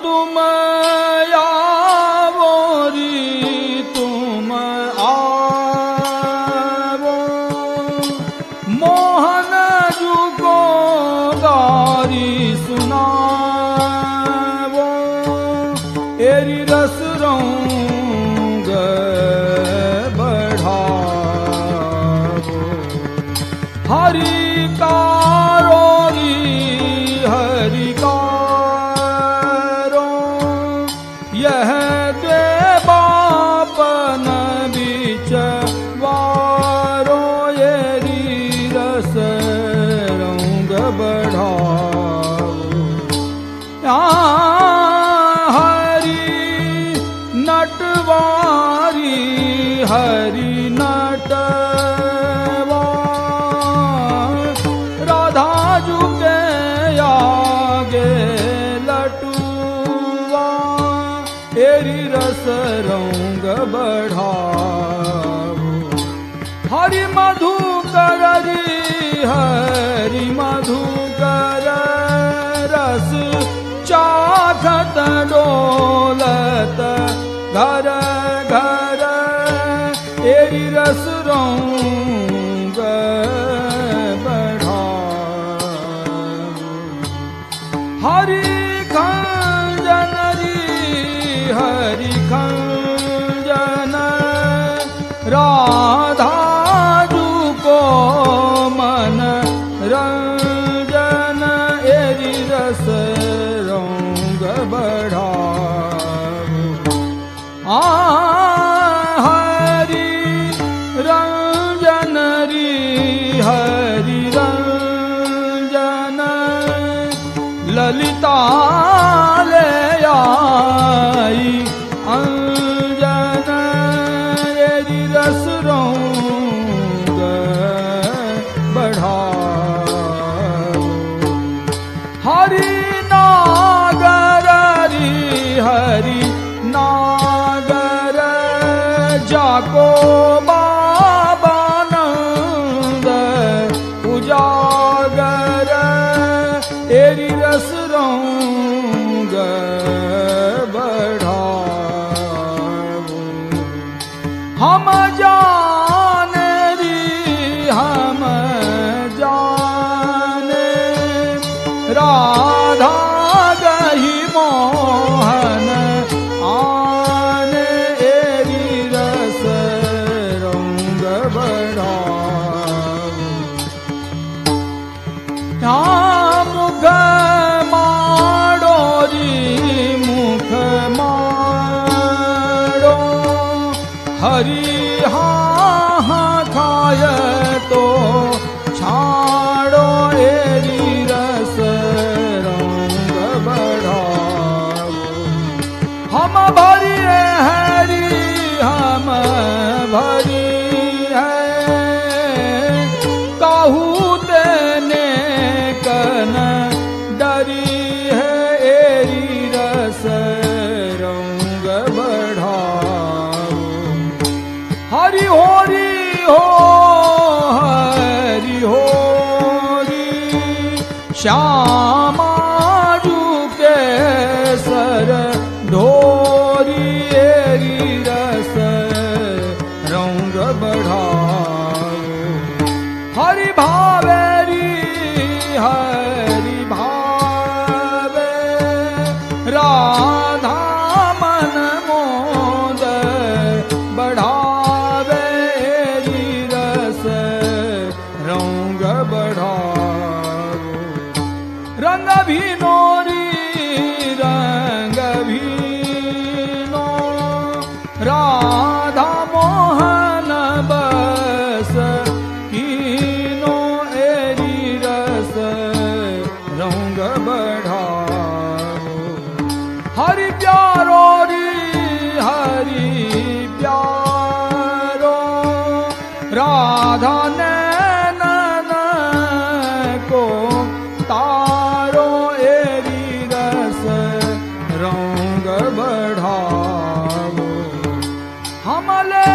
तुम आवो री तुम आवो, मोहन जू को गारी सुनावो, एरी रस रंग बढ़ावो। हरि कारोरी हरि कारो, यह दे बापन बीच वारो, येरी रस रंग बढ़ाओ। हरि नटवारी हरि नटवा, राधा जू के आगे लटुआ, एरी रस रंग बढ़ाओ। हरि मधुकर हरि मधुकर, रस चाखत डोलत घर घर, एरी रस रंग बढ़ाओ। हरि खंजन हरि खंजन, राधा जू को मन रंजन, एरी रस रंग बढ़ाओ। हरि रंजन हरि रंजन, ललिता ले आई अंजन, एरी रस रंग बढ़ाओ। हरि नागर हरि नागर, जाको बाबानंद उजागर, एरी रस रंग बढ़ाओ। हम जाने हम जाने, राधा गही मोहन आने, एरी रस रंग बढ़ाओ। मुख माड़ो मुख माड़ो, हरि हाँ खाय तो छाड़ो, एरी रस रंग बढ़ाओ। हम भरी हरि हम भरी है, काहू तेने कन डरी है, एरी रस रंग बढ़ाओ। हरि होरी हो हरि होरी, श्यामा जू के सर ढोरी, एरी रस रंग बढ़ाओ। हरि भावेरी हरि भावे, राधा मन मोद बढ़ावे, एरी रस रंग बढ़ाओ। रंग भी नोरी रंग भी नो, राधा मोहन बस कीनो, एरी रस रंग बढ़ाओ। हरि प्यारो हरि प्यारो, राधा नैनन को तारो, एरी रस रंग बढ़ाओ। हम ले